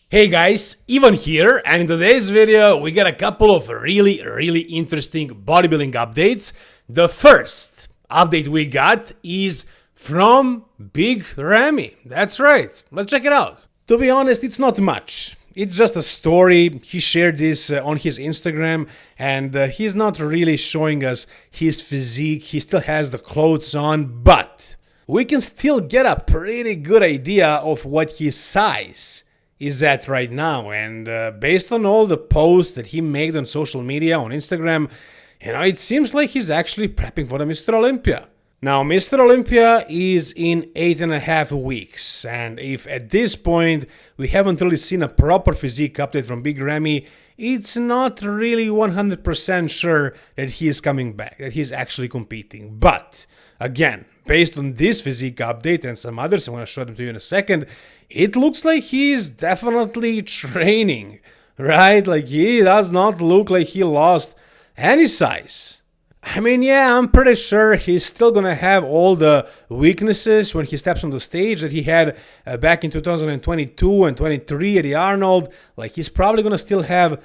Hey guys, Ivan here, and in today's video we got a couple of really interesting bodybuilding updates. The first update we got is from Big Ramy. That's right, let's check it out. To be honest, it's not much. It's just a story. He shared this on his Instagram, and he's not really showing us his physique. He still has the clothes on, but we can still get a pretty good idea of what his size is at right now. And based on all the posts that he made on social media, on Instagram, it seems like he's actually prepping for the Mr. Olympia. Now, Mr. Olympia is in 8.5 weeks, and if at this point we haven't really seen a proper physique update from Big Ramy, it's not really 100% sure that he is coming back, that he's actually competing. But again, based on this physique update and some others, I'm going to show them to you in a second, it looks like he's definitely training, right? Like, he does not look like he lost any size. I mean, yeah, I'm pretty sure he's still gonna have all the weaknesses when he steps on the stage that he had back in 2022 and 23 at the Arnold. Like, he's probably gonna still have,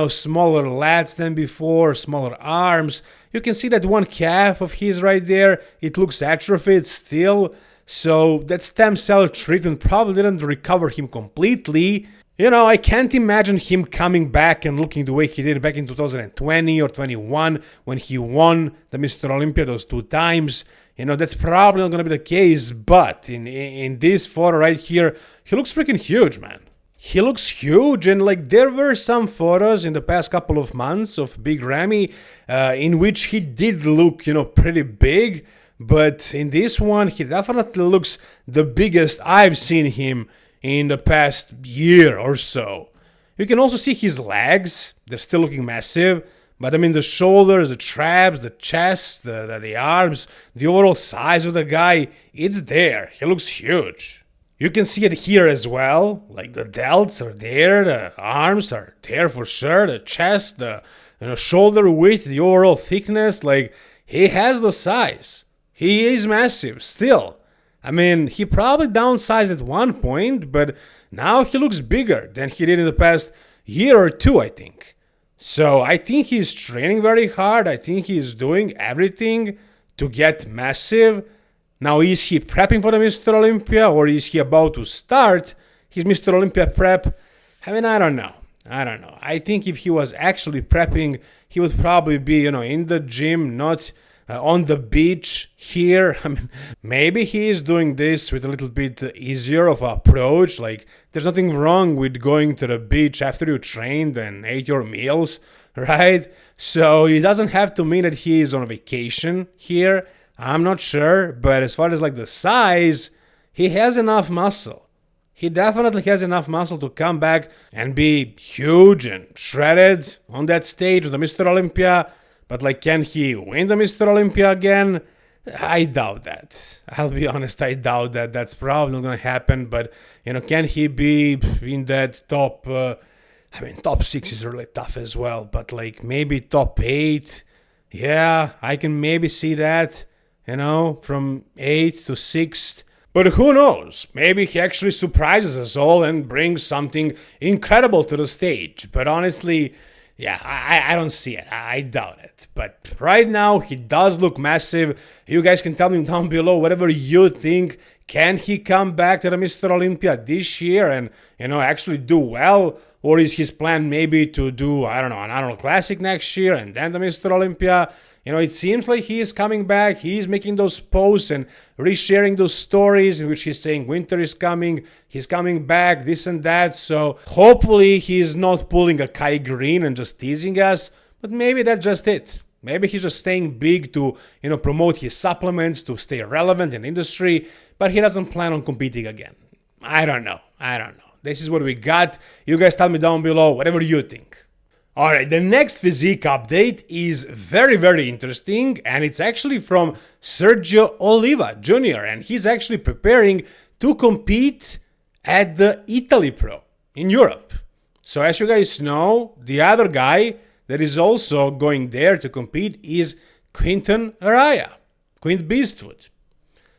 smaller lats than before, smaller arms. You can see that one calf of his right there, it looks atrophied still. So that stem cell treatment probably didn't recover him completely. I can't imagine him coming back and looking the way he did back in 2020 or 21 when he won the Mr. Olympia those 2 times. That's probably not going to be the case, but in this photo right here, he looks freaking huge, man. He looks huge, and like, there were some photos in the past couple of months of Big Ramy in which he did look, pretty big, but in this one, he definitely looks the biggest I've seen him in the past year or so. You can also see his legs. They're still looking massive, but I mean, the shoulders, the traps, the chest, the arms, the overall size of the guy, it's there. He looks huge. You can see it here as well. Like, the delts are there, the arms are there for sure, the chest, the shoulder width, the overall thickness. Like, he has the size. He is massive still. I mean, he probably downsized at one point, but now he looks bigger than he did in the past year or 2, I think. So I think he's training very hard. I think he's doing everything to get massive. Now, is he prepping for the Mr. Olympia, or is he about to start his Mr. Olympia prep? I mean, I don't know. I think if he was actually prepping, he would probably be, in the gym, not on the beach here. I mean, maybe he is doing this with a little bit easier of approach. Like, there's nothing wrong with going to the beach after you trained and ate your meals, right? So it doesn't have to mean that he is on vacation here. I'm not sure, but as far as like the size, he has enough muscle. He definitely has enough muscle to come back and be huge and shredded on that stage with the Mr. Olympia. But like, can he win the Mr. Olympia again? I doubt that. I'll be honest, I doubt that. That's probably not going to happen. But, can he be in that top... top 6 is really tough as well. But like, maybe top 8. Yeah, I can maybe see that, from 8th to 6th. But who knows? Maybe he actually surprises us all and brings something incredible to the stage. But honestly... yeah, I don't see it. I doubt it. But right now, he does look massive. You guys can tell me down below whatever you think. Can he come back to the Mr. Olympia this year and, actually do well? Or is his plan maybe to do, an Arnold Classic next year and then the Mr. Olympia? It seems like he is coming back. He's making those posts and resharing those stories in which he's saying winter is coming, he's coming back, this and that. So hopefully he's not pulling a Kai Green and just teasing us, but maybe that's just it. Maybe he's just staying big to, promote his supplements, to stay relevant in industry, but he doesn't plan on competing again. I don't know. This is what we got. You guys tell me down below whatever you think. Alright, the next physique update is very interesting, and it's actually from Sergio Oliva Jr., and he's actually preparing to compete at the Italy Pro in Europe. So as you guys know, the other guy that is also going there to compete is Quinton Araya, Quint Beastfoot.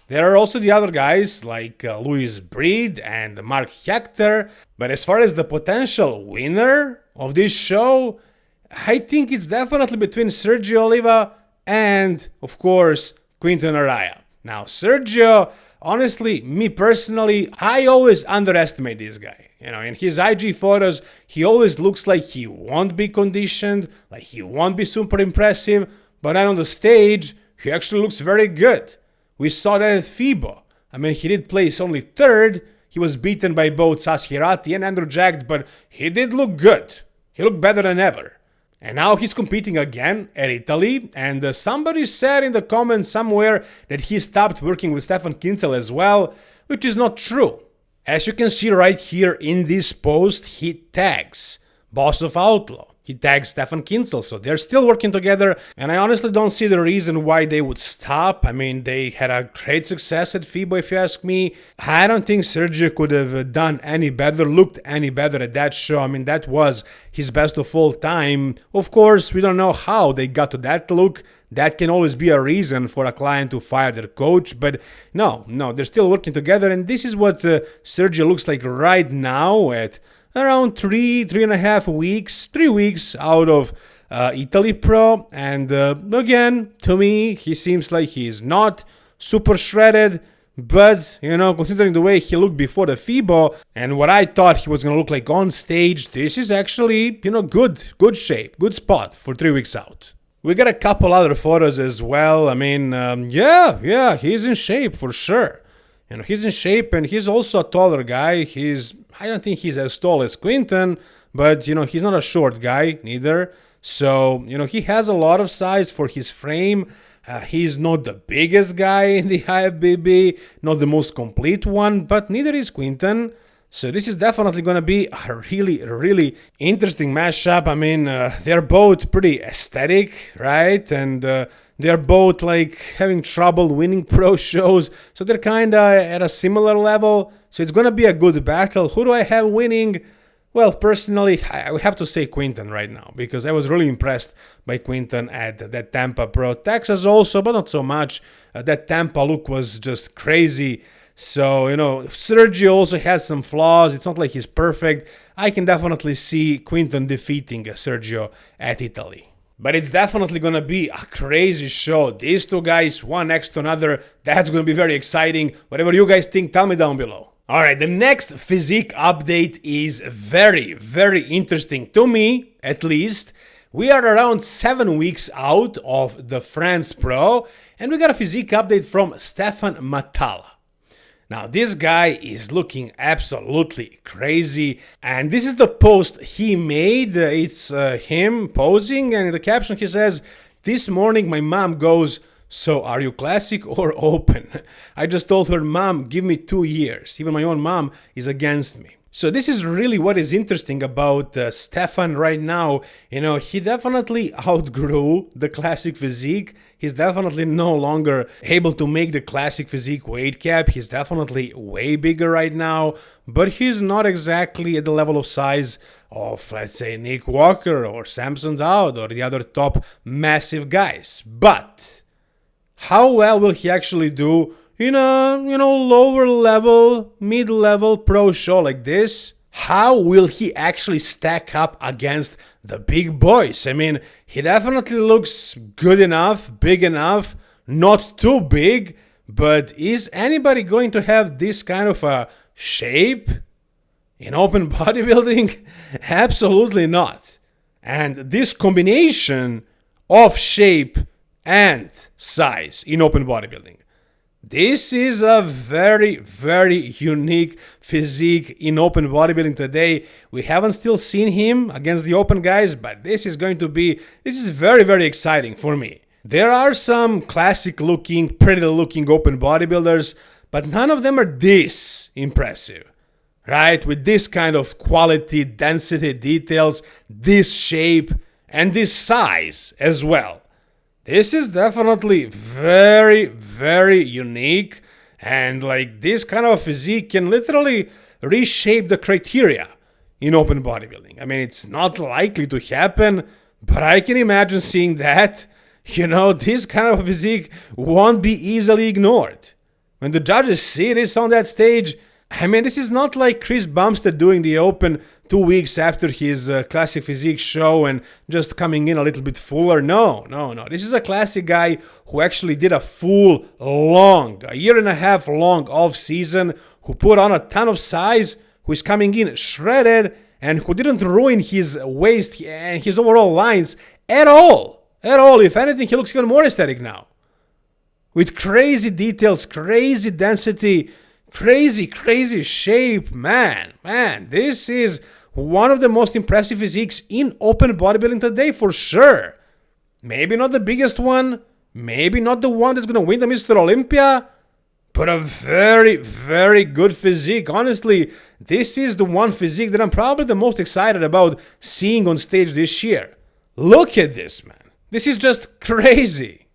There are also the other guys like Louis Breed and Mark Hector, but as far as the potential winner of this show, I think it's definitely between Sergio Oliva and, of course, Quinton Araya. Now, Sergio, honestly, me personally, I always underestimate this guy. You know, in his IG photos, he always looks like he won't be conditioned, like he won't be super impressive, but on the stage, he actually looks very good. We saw that at FIBO. I mean, he did place only third. He was beaten by both Sashirati and Andrew Jacked, but he did look good. He looked better than ever. And now he's competing again at Italy, and somebody said in the comments somewhere that he stopped working with Stefan Kinsel as well, which is not true. As you can see right here in this post, he tags Boss of Outlaw. He tags Stefan Kinsel, so they're still working together, and I honestly don't see the reason why they would stop. I mean, they had a great success at FIBO, if you ask me. I don't think Sergio could have done any better, looked any better at that show. I mean, that was his best of all time. Of course, we don't know how they got to that look. That can always be a reason for a client to fire their coach, but no, they're still working together, and this is what Sergio looks like right now at around 3 weeks out of Italy Pro. And again, to me, he seems like he's not super shredded, but, you know, considering the way he looked before the FIBO and what I thought he was going to look like on stage, this is actually, you know, good shape, good spot for 3 weeks out. We got a couple other photos as well. I mean, yeah, he's in shape for sure. You know, he's in shape, and he's also a taller guy. I don't think he's as tall as Quinton, but, you know, he's not a short guy neither. So, you know, he has a lot of size for his frame. He's not the biggest guy in the IFBB, not the most complete one, but neither is Quinton. So this is definitely going to be a really interesting matchup. I mean, they're both pretty aesthetic, right? And they're both like having trouble winning pro shows. So they're kind of at a similar level. So it's going to be a good battle. Who do I have winning? Well, personally, I would have to say Quinton right now, because I was really impressed by Quinton at that Tampa Pro. Texas also, but not so much. That Tampa look was just crazy. So, you know, Sergio also has some flaws. It's not like he's perfect. I can definitely see Quinton defeating Sergio at Italy. But it's definitely going to be a crazy show. These two guys, one next to another, that's going to be very exciting. Whatever you guys think, tell me down below. Alright, the next physique update is very interesting to me, at least. We are around 7 weeks out of the France Pro, and we got a physique update from Stephane Matala. Now, this guy is looking absolutely crazy, and this is the post he made. It's him posing, and in the caption he says, "This morning my mom goes, 'So are you classic or open?' I just told her, 'Mom, give me 2 years.' Even my own mom is against me." So this is really what is interesting about Stephane right now. You know, he definitely outgrew the classic physique. He's definitely no longer able to make the classic physique weight cap. He's definitely way bigger right now, but he's not exactly at the level of size of, let's say, Nick Walker or Samson Dowd or the other top massive guys. But how well will he actually do in a, lower level, mid-level pro show like this? How will he actually stack up against the big boys? I mean, he definitely looks good enough, big enough, not too big, but is anybody going to have this kind of a shape in open bodybuilding? Absolutely not. And this combination of shape and size in open bodybuilding, this is a very unique physique in open bodybuilding today. We haven't still seen him against the open guys, but this is very exciting for me. There are some classic looking, pretty looking open bodybuilders, but none of them are this impressive, right? With this kind of quality, density, details, this shape, and this size as well. This is definitely very unique, and like this kind of physique can literally reshape the criteria in open bodybuilding. I mean, it's not likely to happen, but I can imagine seeing that. This kind of physique won't be easily ignored. When the judges see this on that stage, I mean, this is not like Chris Bumstead doing the Open 2 weeks after his classic physique show and just coming in a little bit fuller. No. This is a classic guy who actually did a full, long, a year and a half long off season, who put on a ton of size, who is coming in shredded, and who didn't ruin his waist and his overall lines at all. At all. If anything, he looks even more aesthetic now. With crazy details, crazy density, crazy shape. Man, this is one of the most impressive physiques in open bodybuilding today for sure. Maybe not the biggest one, maybe not the one that's going to win the Mr. Olympia, but a very good physique. Honestly, this is the one physique that I'm probably the most excited about seeing on stage this year. Look at this, man. This is just crazy.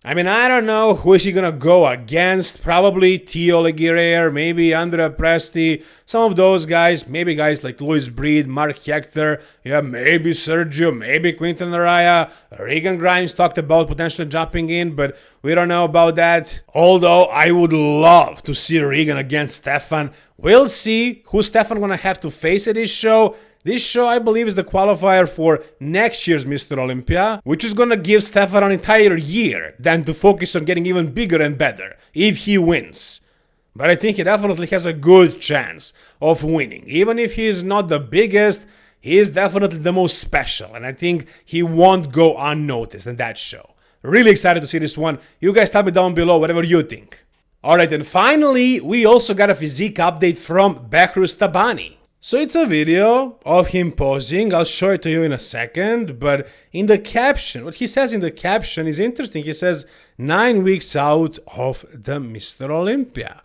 I mean, I don't know who is he gonna go against. Probably Theo Laguerre, maybe Andrea Presti, some of those guys. Maybe guys like Louis Breed, Mark Hector, yeah, maybe Sergio, maybe Quinton Araya. Regan Grimes talked about potentially jumping in, but we don't know about that. Although I would love to see Regan against Stephane. We'll see who Stephane gonna have to face at this show. This show, I believe, is the qualifier for next year's Mr. Olympia, which is gonna give Stephane an entire year then to focus on getting even bigger and better, if he wins. But I think he definitely has a good chance of winning. Even if he is not the biggest, he is definitely the most special, and I think he won't go unnoticed in that show. Really excited to see this one. You guys tell me down below whatever you think. Alright, and finally, we also got a physique update from Behrouz Tabani. So it's a video of him posing. I'll show it to you in a second, but in the caption, what he says in the caption is interesting. He says, 9 weeks out of the Mr. Olympia.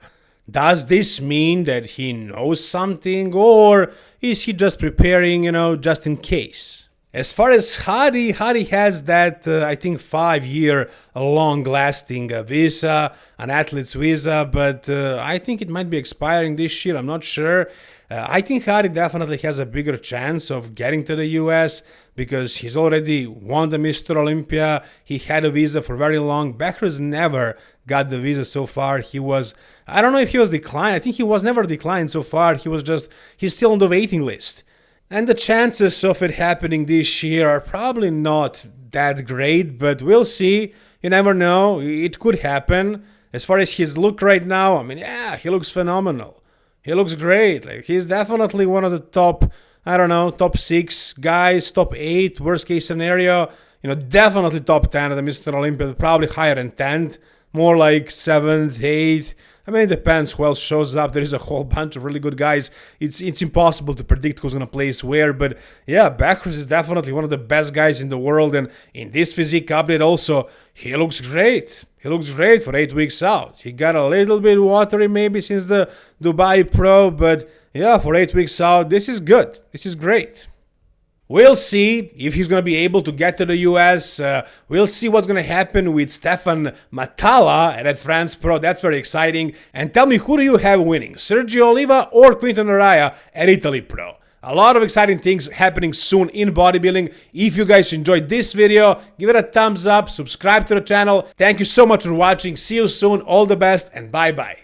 Does this mean that he knows something, or is he just preparing, just in case? As far as Hadi has that, I think, 5-year long-lasting visa, an athlete's visa, but I think it might be expiring this year. I'm not sure. I think Hadi definitely has a bigger chance of getting to the US because he's already won the Mr. Olympia. He had a visa for very long. Behrouz never got the visa so far. I don't know if he was declined. I think he was never declined so far. He's still on the waiting list. And the chances of it happening this year are probably not that great, but we'll see. You never know. It could happen. As far as his look right now, I mean, yeah, he looks phenomenal. He looks great. Like, he's definitely one of the top, top 6 guys, top 8, worst case scenario. Definitely top 10 at the Mr. Olympia, probably higher than 10th, more like 7th, 8th. I mean, it depends who else shows up. There is a whole bunch of really good guys. It's impossible to predict who's going to place where. But yeah, Behrouz is definitely one of the best guys in the world. And in this physique update also, he looks great. He looks great for 8 weeks out. He got a little bit watery maybe since the Dubai Pro. But yeah, for 8 weeks out, this is good. This is great. We'll see if he's going to be able to get to the US. We'll see what's going to happen with Stephane Matala at France Pro. That's very exciting. And tell me, who do you have winning? Sergio Oliva or Quinton Araya at Italy Pro? A lot of exciting things happening soon in bodybuilding. If you guys enjoyed this video, give it a thumbs up, subscribe to the channel. Thank you so much for watching. See you soon. All the best and bye-bye.